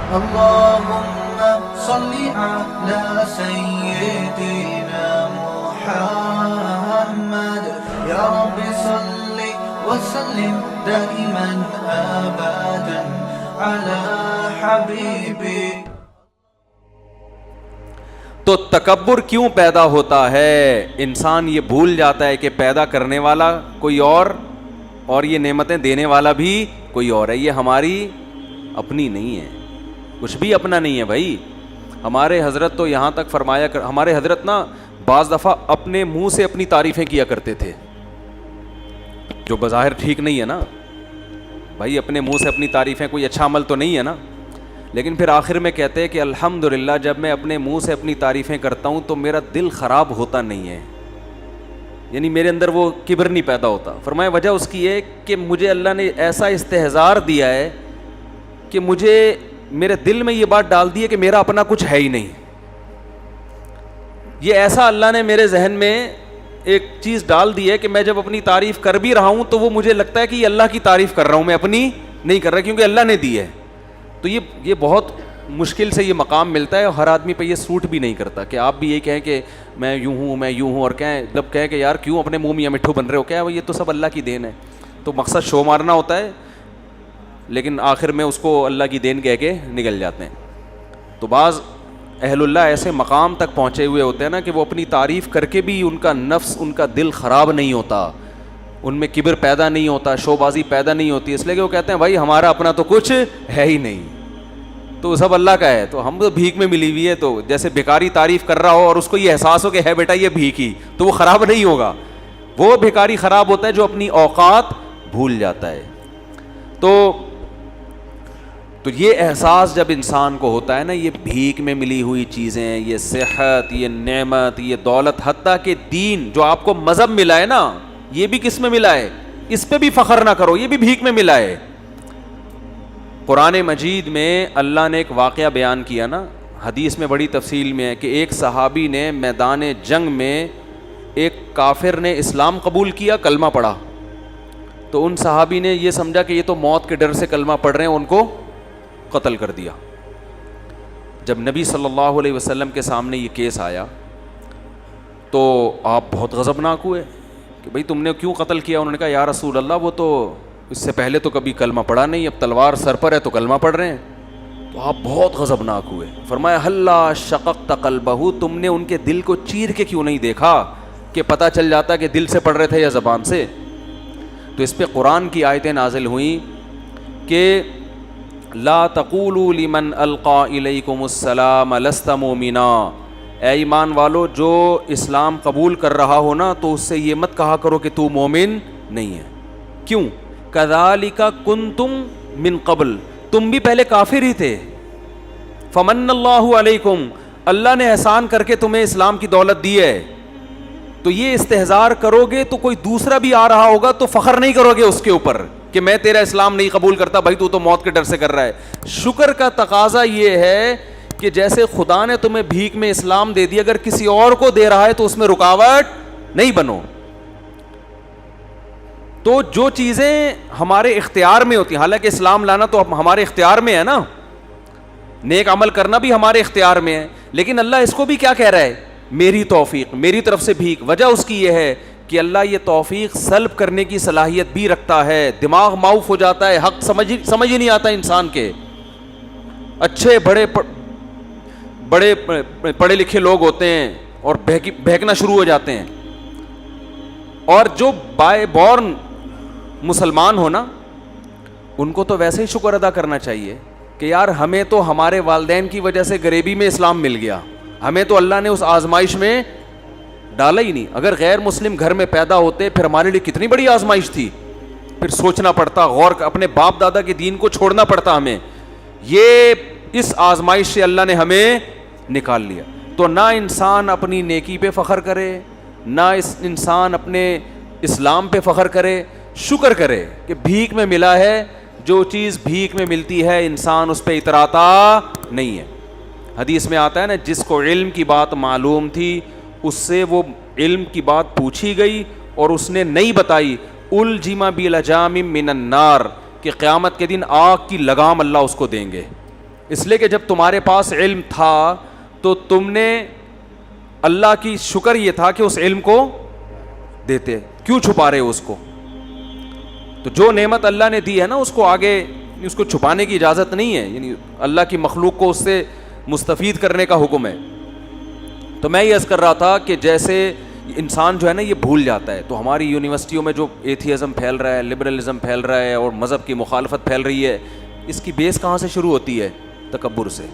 اللهم صل على سيدنا محمد يا رب صل وسلم دائما ابدا على حبيبك. تو تکبر کیوں پیدا ہوتا ہے؟ انسان یہ بھول جاتا ہے کہ پیدا کرنے والا کوئی اور یہ نعمتیں دینے والا بھی کوئی اور ہے. یہ ہماری اپنی نہیں ہے, کچھ بھی اپنا نہیں ہے بھائی. ہمارے حضرت تو یہاں تک فرمایا ہمارے حضرت نا بعض دفعہ اپنے منہ سے اپنی تعریفیں کیا کرتے تھے, جو بظاہر ٹھیک نہیں ہے نا بھائی. اپنے منہ سے اپنی تعریفیں کوئی اچھا عمل تو نہیں ہے نا, لیکن پھر آخر میں کہتے ہیں کہ الحمدللہ جب میں اپنے منہ سے اپنی تعریفیں کرتا ہوں تو میرا دل خراب ہوتا نہیں ہے, یعنی میرے اندر وہ کبر نہیں پیدا ہوتا. فرمایا وجہ اس کی ہے کہ مجھے اللہ نے ایسا استحضار دیا ہے کہ مجھے میرے دل میں یہ بات ڈال دی ہے کہ میرا اپنا کچھ ہے ہی نہیں. یہ ایسا اللہ نے میرے ذہن میں ایک چیز ڈال دی ہے کہ میں جب اپنی تعریف کر بھی رہا ہوں تو وہ مجھے لگتا ہے کہ یہ اللہ کی تعریف کر رہا ہوں, میں اپنی نہیں کر رہا, کیونکہ اللہ نے دی ہے. تو یہ بہت مشکل سے یہ مقام ملتا ہے, اور ہر آدمی پہ یہ سوٹ بھی نہیں کرتا کہ آپ بھی یہ کہیں کہ میں یوں ہوں اور کہیں جب کہیں کہ یار کیوں اپنے منہ میاں مٹھو بن رہے ہو, کیا یہ تو سب اللہ کی دین ہے. تو مقصد شو مارنا ہوتا ہے, لیکن آخر میں اس کو اللہ کی دین کہہ کے نکل جاتے ہیں. تو بعض اہل اللہ ایسے مقام تک پہنچے ہوئے ہوتے ہیں نا کہ وہ اپنی تعریف کر کے بھی ان کا نفس, ان کا دل خراب نہیں ہوتا, ان میں کبر پیدا نہیں ہوتا, شو بازی پیدا نہیں ہوتی, اس لیے کہ وہ کہتے ہیں بھائی ہمارا اپنا تو کچھ ہے ہی نہیں, تو سب اللہ کا ہے, تو ہم تو بھیک میں ملی ہوئی ہے. تو جیسے بھکاری تعریف کر رہا ہو اور اس کو یہ احساس ہو کہ ہے بیٹا یہ بھیک ہی, تو وہ خراب نہیں ہوگا. وہ بھکاری خراب ہوتا ہے جو اپنی اوقات بھول جاتا ہے. تو یہ احساس جب انسان کو ہوتا ہے نا, یہ بھیک میں ملی ہوئی چیزیں, یہ صحت, یہ نعمت, یہ دولت, حتیٰ کہ دین جو آپ کو مذہب ملا ہے نا, یہ بھی کس میں ملا ہے, اس پہ بھی فخر نہ کرو, یہ بھی بھیک میں ملا ہے. قرآن مجید میں اللہ نے ایک واقعہ بیان کیا نا, حدیث میں بڑی تفصیل میں ہے کہ ایک صحابی نے میدان جنگ میں ایک کافر نے اسلام قبول کیا, کلمہ پڑھا, تو ان صحابی نے یہ سمجھا کہ یہ تو موت کے ڈر سے کلمہ پڑھ رہے ہیں, ان کو قتل کر دیا. جب نبی صلی اللہ علیہ وسلم کے سامنے یہ کیس آیا تو آپ بہت غضبناک ہوئے کہ بھئی تم نے کیوں قتل کیا. انہوں نے کہا یا رسول اللہ وہ تو اس سے پہلے تو کبھی کلمہ پڑھا نہیں, اب تلوار سر پر ہے تو کلمہ پڑھ رہے ہیں. تو آپ بہت غضبناک ہوئے. فرمایا ہلا شققت قلبہ, تم نے ان کے دل کو چیر کے کیوں نہیں دیکھا کہ پتہ چل جاتا کہ دل سے پڑھ رہے تھے یا زبان سے. تو اس پہ قرآن کی آیتیں نازل ہوئیں کہ لا تقولوا لمن القى الیکم السلام لست مؤمنا, اے ایمان والو جو اسلام قبول کر رہا ہو نا تو اس سے یہ مت کہا کرو کہ تو مومن نہیں ہے. کیوں؟ کذالک کنتم من قبل, تم بھی پہلے کافر ہی تھے. فمن اللہ علیکم, اللہ نے احسان کر کے تمہیں اسلام کی دولت دی ہے. تو یہ استحضار کرو گے تو کوئی دوسرا بھی آ رہا ہوگا تو فخر نہیں کرو گے اس کے اوپر کہ میں تیرا اسلام نہیں قبول کرتا, بھائی تو موت کے ڈر سے کر رہا ہے. شکر کا تقاضا یہ ہے کہ جیسے خدا نے تمہیں بھیک میں اسلام دے دیا, اگر کسی اور کو دے رہا ہے تو اس میں رکاوٹ نہیں بنو. تو جو چیزیں ہمارے اختیار میں ہوتی ہیں, حالانکہ اسلام لانا تو ہمارے اختیار میں ہے نا, نیک عمل کرنا بھی ہمارے اختیار میں ہے, لیکن اللہ اس کو بھی کیا کہہ رہا ہے, میری توفیق, میری طرف سے بھیک. وجہ اس کی یہ ہے کہ اللہ یہ توفیق سلب کرنے کی صلاحیت بھی رکھتا ہے. دماغ معاف ہو جاتا ہے, حق سمجھ ہی نہیں آتا انسان کے. اچھے بڑے پڑھے لکھے لوگ ہوتے ہیں اور بہکنا شروع ہو جاتے ہیں, اور جو بائی بورن مسلمان ہو نا ان کو تو ویسے ہی شکر ادا کرنا چاہیے کہ یار ہمیں تو ہمارے والدین کی وجہ سے غریبی میں اسلام مل گیا, ہمیں تو اللہ نے اس آزمائش میں ڈالا ہی نہیں. اگر غیر مسلم گھر میں پیدا ہوتے پھر ہمارے لیے کتنی بڑی آزمائش تھی, پھر سوچنا پڑتا, غور اپنے باپ دادا کے دین کو چھوڑنا پڑتا ہمیں. یہ اس آزمائش سے اللہ نے ہمیں نکال لیا. تو نہ انسان اپنی نیکی پہ فخر کرے, نہ انسان اپنے اسلام پہ فخر کرے, شکر کرے کہ بھیک میں ملا ہے. جو چیز بھیک میں ملتی ہے انسان اس پہ اتراتا نہیں ہے. حدیث میں آتا ہے نا, جس کو علم کی بات معلوم تھی اس سے وہ علم کی بات پوچھی گئی اور اس نے نہیں بتائی, الجم بلجام من النار, کہ قیامت کے دن آگ کی لگام اللہ اس کو دیں گے. اس لیے کہ جب تمہارے پاس علم تھا تو تم نے اللہ کی شکر یہ تھا کہ اس علم کو دیتے, کیوں چھپا رہے ہو اس کو؟ تو جو نعمت اللہ نے دی ہے نا اس کو آگے اس کو چھپانے کی اجازت نہیں ہے, یعنی اللہ کی مخلوق کو اس سے مستفید کرنے کا حکم ہے. تو میں یہ عرض کر رہا تھا کہ جیسے انسان جو ہے نا یہ بھول جاتا ہے, تو ہماری یونیورسٹیوں میں جو ایتھیزم پھیل رہا ہے, لبرلزم پھیل رہا ہے اور مذہب کی مخالفت پھیل رہی ہے, اس کی بیس کہاں سے شروع ہوتی ہے؟ تکبر سے.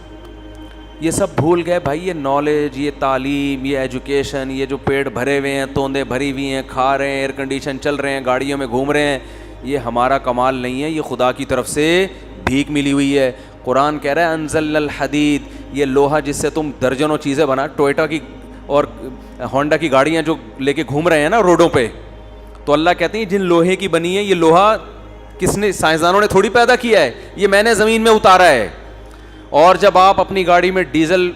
یہ سب بھول گئے بھائی, یہ نالج, یہ تعلیم, یہ ایجوکیشن, یہ جو پیٹ بھرے ہوئے ہیں, توندے بھری ہوئی ہیں, کھا رہے ہیں, ایئر کنڈیشن چل رہے ہیں, گاڑیوں میں گھوم رہے ہیں, یہ ہمارا کمال نہیں ہے, یہ خدا کی طرف سے بھیک ملی ہوئی ہے. قرآن کہہ رہا ہے انزلنا الحدید, یہ لوہا جس سے تم درجنوں چیزیں بنا, ٹوئیٹا کی اور ہونڈا کی گاڑیاں جو لے کے گھوم رہے ہیں نا روڈوں پہ, تو اللہ کہتے ہیں جن لوہے کی بنی ہے یہ لوہا کس نے, سائنسدانوں نے تھوڑی پیدا کیا ہے, یہ میں نے زمین میں اتارا ہے. اور جب آپ اپنی گاڑی میں ڈیزل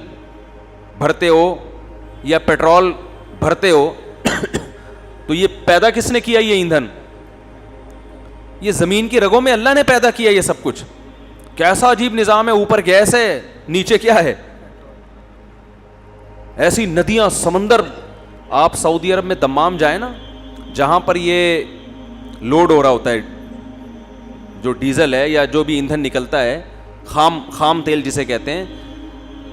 بھرتے ہو یا پیٹرول بھرتے ہو تو یہ پیدا کس نے کیا؟ یہ ایندھن یہ زمین کی رگوں میں اللہ نے پیدا کیا یہ سب کچھ. کیسا عجیب نظام ہے, اوپر گیس ہے, نیچے کیا ہے؟ ایسی ندیاں, سمندر. آپ سعودی عرب میں دمام جائیں نا, جہاں پر یہ لوڈ ہو رہا ہوتا ہے جو ڈیزل ہے یا جو بھی ایندھن نکلتا ہے, خام تیل جسے کہتے ہیں,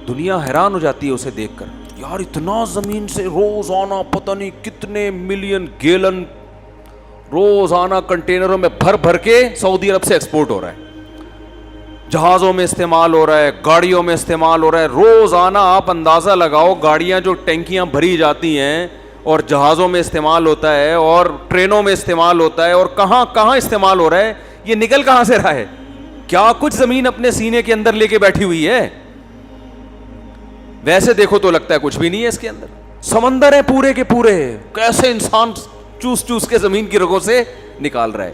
دنیا حیران ہو جاتی ہے اسے دیکھ کر. یار اتنا زمین سے روزانہ پتہ نہیں کتنے ملین گیلن روزانہ کنٹینروں میں بھر بھر کے سعودی عرب سے ایکسپورٹ ہو رہا ہے, جہازوں میں استعمال ہو رہا ہے, گاڑیوں میں استعمال ہو رہا ہے. روزانہ آپ اندازہ لگاؤ, گاڑیاں جو ٹینکیاں بھری جاتی ہیں اور جہازوں میں استعمال ہوتا ہے اور ٹرینوں میں استعمال ہوتا ہے, اور کہاں کہاں استعمال ہو رہا ہے, یہ نکل کہاں سے رہا ہے؟ کیا کچھ زمین اپنے سینے کے اندر لے کے بیٹھی ہوئی ہے؟ ویسے دیکھو تو لگتا ہے کچھ بھی نہیں ہے اس کے اندر. سمندر ہے پورے کے پورے, کیسے انسان چوس چوس کے زمین کی رگوں سے نکال رہا ہے.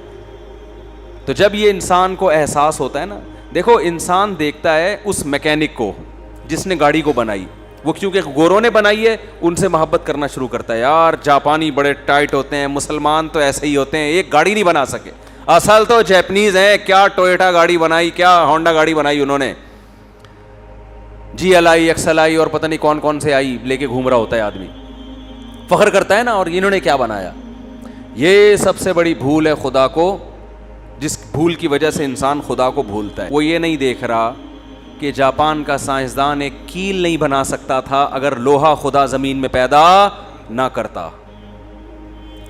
تو جب یہ انسان کو احساس ہوتا ہے نا, دیکھو انسان دیکھتا ہے اس میکینک کو جس نے گاڑی کو بنائی, وہ کیونکہ گوروں نے بنائی ہے ان سے محبت کرنا شروع کرتا ہے. یار جاپانی بڑے ٹائٹ ہوتے ہیں, مسلمان تو ایسے ہی ہوتے ہیں, ایک گاڑی نہیں بنا سکے, اصل تو جیپنیز ہیں. کیا ٹوئیٹا گاڑی بنائی, کیا ہونڈا گاڑی بنائی انہوں نے, G L I, X L I اور پتہ نہیں کون کون سے آئی لے کے گھوم رہا ہوتا ہے آدمی, فخر کرتا ہے نا, اور انہوں نے کیا بنایا. یہ سب سے بڑی بھول ہے خدا کو, جس بھول کی وجہ سے انسان خدا کو بھولتا ہے. وہ یہ نہیں دیکھ رہا کہ جاپان کا سائنسدان ایک کیل نہیں بنا سکتا تھا اگر لوہا خدا زمین میں پیدا نہ کرتا.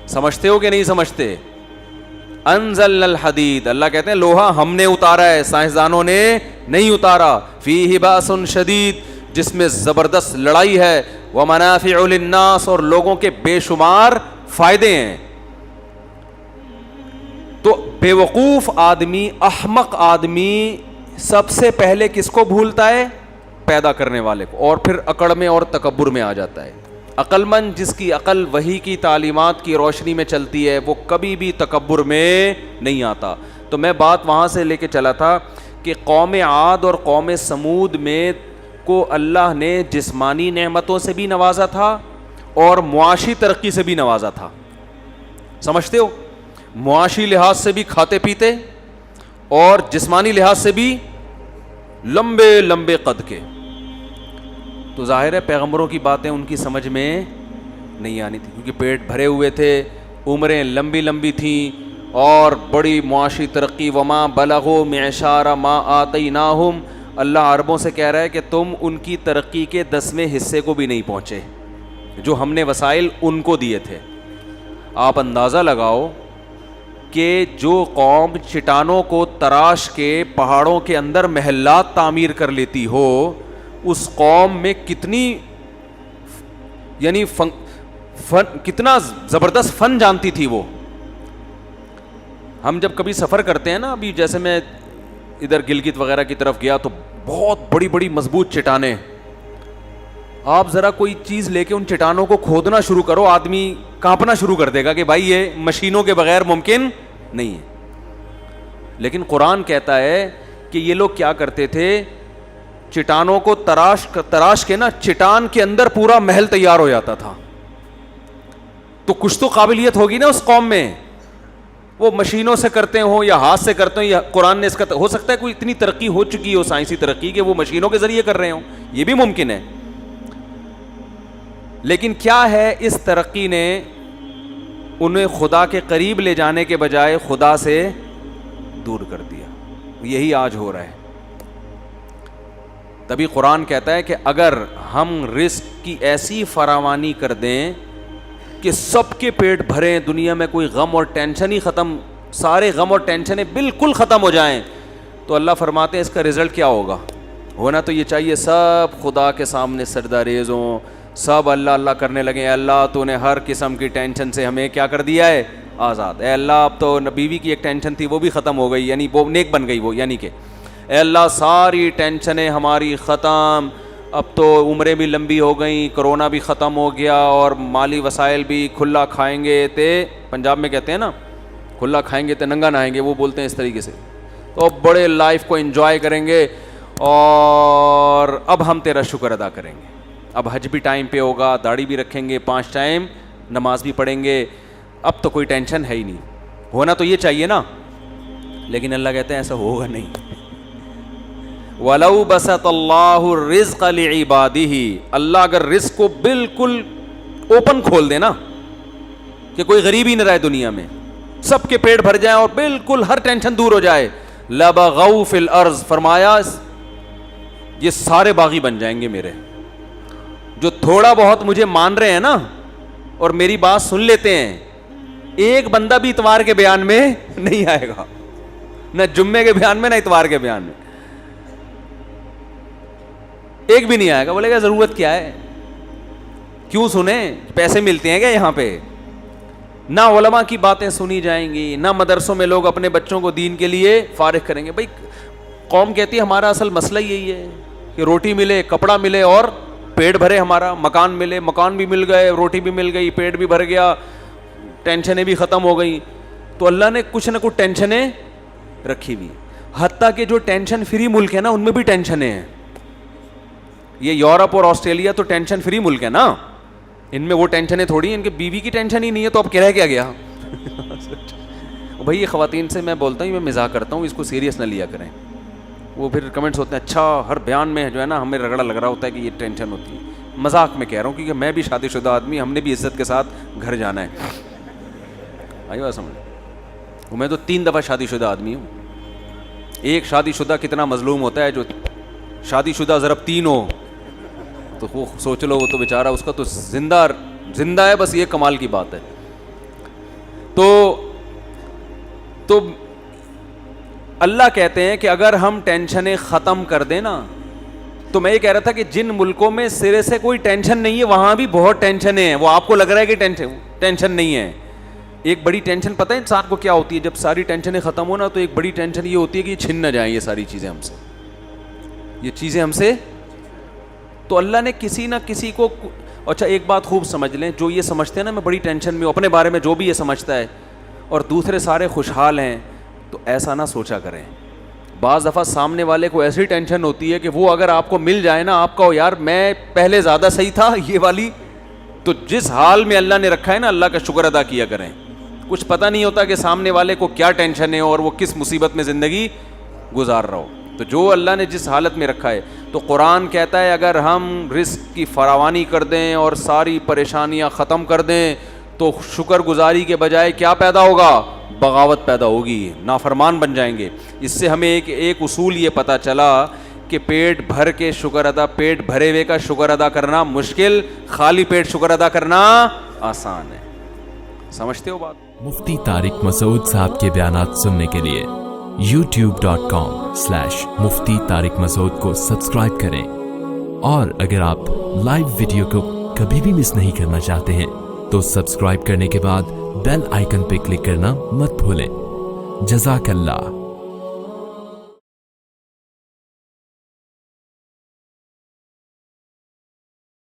سمجھتے ہو کہ نہیں سمجھتے؟ انزلنا الحدید, اللہ کہتے ہیں لوہا ہم نے اتارا ہے, سائنسدانوں نے نہیں اتارا. فیہ باس شدید, جس میں زبردست لڑائی ہے, ومنافع للناس, اور لوگوں کے بے شمار فائدے ہیں. تو بے وقوف آدمی, احمق آدمی سب سے پہلے کس کو بھولتا ہے؟ پیدا کرنے والے کو, اور پھر اکڑ میں اور تکبر میں آ جاتا ہے. عقل مند جس کی عقل وحی کی تعلیمات کی روشنی میں چلتی ہے وہ کبھی بھی تکبر میں نہیں آتا. تو میں بات وہاں سے لے کے چلا تھا کہ قوم عاد اور قوم سمود میں کو اللہ نے جسمانی نعمتوں سے بھی نوازا تھا اور معاشی ترقی سے بھی نوازا تھا. سمجھتے ہو؟ معاشی لحاظ سے بھی کھاتے پیتے اور جسمانی لحاظ سے بھی لمبے لمبے قد کے. تو ظاہر ہے پیغمبروں کی باتیں ان کی سمجھ میں نہیں آنی تھی, کیونکہ پیٹ بھرے ہوئے تھے, عمریں لمبی لمبی تھیں اور بڑی معاشی ترقی. وما بلغوا معشار ما آتیناہم, اللہ عربوں سے کہہ رہا ہے کہ تم ان کی ترقی کے 10ویں حصے کو بھی نہیں پہنچے جو ہم نے وسائل ان کو دیے تھے. آپ اندازہ لگاؤ کہ جو قوم چٹانوں کو تراش کے پہاڑوں کے اندر محلات تعمیر کر لیتی ہو, اس قوم میں کتنی یعنی کتنا زبردست فن جانتی تھی وہ. ہم جب کبھی سفر کرتے ہیں نا, ابھی جیسے میں ادھر گلگت وغیرہ کی طرف گیا تو بہت بڑی بڑی مضبوط چٹانیں, آپ ذرا کوئی چیز لے کے ان چٹانوں کو کھودنا شروع کرو, آدمی کانپنا شروع کر دے گا کہ بھائی یہ مشینوں کے بغیر ممکن نہیں ہے. لیکن قرآن کہتا ہے کہ یہ لوگ کیا کرتے تھے, چٹانوں کو تراش کے نا چٹان کے اندر پورا محل تیار ہو جاتا تھا. تو کچھ تو قابلیت ہوگی نا اس قوم میں, وہ مشینوں سے کرتے ہوں یا ہاتھ سے کرتے ہوں, یا قرآن نے اس کا, ہو سکتا ہے کوئی اتنی ترقی ہو چکی ہو, سائنسی ترقی, کہ وہ مشینوں کے ذریعے کر رہے ہوں, یہ بھی ممکن ہے. لیکن کیا ہے, اس ترقی نے انہیں خدا کے قریب لے جانے کے بجائے خدا سے دور کر دیا. یہی آج ہو رہا ہے. تبھی قرآن کہتا ہے کہ اگر ہم رزق کی ایسی فراوانی کر دیں کہ سب کے پیٹ بھریں, دنیا میں کوئی غم اور ٹینشن ہی ختم, سارے غم اور ٹینشنیں بالکل ختم ہو جائیں, تو اللہ فرماتے ہیں اس کا رزلٹ کیا ہوگا. ہونا تو یہ چاہیے سب خدا کے سامنے سجدہ ریز ہوں, سب اللہ اللہ کرنے لگے, اللہ تو نے ہر قسم کی ٹینشن سے ہمیں کیا کر دیا ہے, آزاد. اے اللہ اب تو بیوی کی ایک ٹینشن تھی وہ بھی ختم ہو گئی, یعنی وہ نیک بن گئی وہ, یعنی کہ اے اللہ ساری ٹینشنیں ہماری ختم, اب تو عمریں بھی لمبی ہو گئیں, کرونا بھی ختم ہو گیا, اور مالی وسائل بھی, کھلا کھائیں گے تے, پنجاب میں کہتے ہیں نا کھلا کھائیں گے تے ننگا نہائیں گے, وہ بولتے ہیں اس طریقے سے, تو بڑے لائف کو انجوائے کریں گے, اور اب ہم تیرا شکر ادا کریں گے. اب حج بھی ٹائم پہ ہوگا, داڑھی بھی رکھیں گے, 5 ٹائم نماز بھی پڑھیں گے, اب تو کوئی ٹینشن ہے ہی نہیں. ہونا تو یہ چاہیے نا, لیکن اللہ کہتے ہیں ایسا ہوگا نہیں. وَلَوْ بَسَطَ اللَّهُ الرِّزْقَ لِعِبَادِهِ, اللہ اگر رزق کو بالکل اوپن کھول دے نا, کہ کوئی غریب ہی نہ رہے دنیا میں, سب کے پیٹ بھر جائیں اور بالکل ہر ٹینشن دور ہو جائے, لَبَغَوْا فِي الْأَرْضِ, فرمایا یہ سارے باغی بن جائیں گے میرے, جو تھوڑا بہت مجھے مان رہے ہیں نا اور میری بات سن لیتے ہیں, ایک بندہ بھی اتوار کے بیان میں نہیں آئے گا, نہ جمعے کے بیان میں نہ اتوار کے بیان میں, ایک بھی نہیں آئے گا. بولے گا ضرورت کیا ہے, کیوں سنیں, پیسے ملتے ہیں کیا یہاں پہ. نہ علماء کی باتیں سنی جائیں گی, نہ مدرسوں میں لوگ اپنے بچوں کو دین کے لیے فارغ کریں گے. بھائی قوم کہتی ہے ہمارا اصل مسئلہ یہی ہے کہ روٹی ملے, کپڑا ملے اور پیٹ بھرے ہمارا, مکان ملے, مکان بھی مل گئے, روٹی بھی مل گئی, پیٹ بھی بھر گیا, ٹینشنیں بھی ختم ہو گئیں. تو اللہ نے کچھ نہ کچھ ٹینشنیں رکھی ہوئی, حتیٰ کہ جو ٹینشن فری ملک ہے نا ان میں بھی ٹینشنیں ہیں. یہ یورپ اور آسٹریلیا تو ٹینشن فری ملک ہے نا, ان میں وہ ٹینشنیں تھوڑی ہیں, ان کے بیوی کی ٹینشن ہی نہیں ہے, تو اب کہہ کیا گیا. بھائی یہ خواتین سے میں بولتا ہوں, میں مزاح کرتا ہوں, اس کو سیریس نہ لیا کریں. وہ پھر کمنٹس ہوتے ہیں, اچھا ہر بیان میں جو ہے نا ہمیں رگڑا لگ رہا ہوتا ہے کہ یہ ٹینشن ہوتی ہے. مذاق میں کہہ رہا ہوں, کیونکہ میں بھی شادی شدہ آدمی, ہم نے بھی عزت کے ساتھ گھر جانا ہے. آئی بات سمجھ, میں تو 3 دفعہ شادی شدہ آدمی ہوں. ایک شادی شدہ کتنا مظلوم ہوتا ہے, جو شادی شدہ ضرب 3 ہو تو وہ سوچ لو, وہ تو بیچارہ اس کا تو زندہ ہے, بس یہ کمال کی بات ہے. تو اللہ کہتے ہیں کہ اگر ہم ٹینشنیں ختم کر دیں نا, تو میں یہ کہہ رہا تھا کہ جن ملکوں میں سرے سے کوئی ٹینشن نہیں ہے وہاں بھی بہت ٹینشنیں ہیں. وہ آپ کو لگ رہا ہے کہ ٹینشن نہیں ہے. ایک بڑی ٹینشن پتہ ہے انسان کو کیا ہوتی ہے, جب ساری ٹینشنیں ختم ہو نا, تو ایک بڑی ٹینشن یہ ہوتی ہے کہ یہ چھن نہ جائیں یہ ساری چیزیں ہم سے, یہ چیزیں ہم سے. تو اللہ نے کسی نہ کسی کو, اچھا ایک بات خوب سمجھ لیں, جو یہ سمجھتے ہیں نا میں بڑی ٹینشن میں ہوں اپنے بارے میں, جو بھی یہ سمجھتا ہے, اور دوسرے سارے خوشحال ہیں, تو ایسا نہ سوچا کریں. بعض دفعہ سامنے والے کو ایسی ٹینشن ہوتی ہے کہ وہ اگر آپ کو مل جائے نا, آپ کا یار میں پہلے زیادہ صحیح تھا یہ والی, تو جس حال میں اللہ نے رکھا ہے نا اللہ کا شکر ادا کیا کریں. کچھ پتہ نہیں ہوتا کہ سامنے والے کو کیا ٹینشن ہے اور وہ کس مصیبت میں زندگی گزار رہا ہو. تو جو اللہ نے جس حالت میں رکھا ہے, تو قرآن کہتا ہے اگر ہم رزق کی فراوانی کر دیں اور ساری پریشانیاں ختم کر دیں, تو شکر گزاری کے بجائے کیا پیدا ہوگا, بغاوت پیدا ہوگی, نافرمان بن جائیں گے. اس سے ہمیں ایک اصول یہ پتہ چلا کہ پیٹ بھر کے شکر ادا, پیٹ بھرے ہوئے کا شکر ادا کرنا مشکل, خالی پیٹ شکر ادا کرنا آسان ہے. سمجھتے ہو بات؟ مفتی طارق مسعود صاحب کے بیانات سننے کے لیے youtube.com/مفتی طارق مسعود کو سبسکرائب کریں, اور اگر آپ لائیو ویڈیو کو کبھی بھی مس نہیں کرنا چاہتے ہیں تو سبسکرائب کرنے کے بعد بیل آئیکن پہ کلک کرنا مت بھولیں. جزاک اللہ.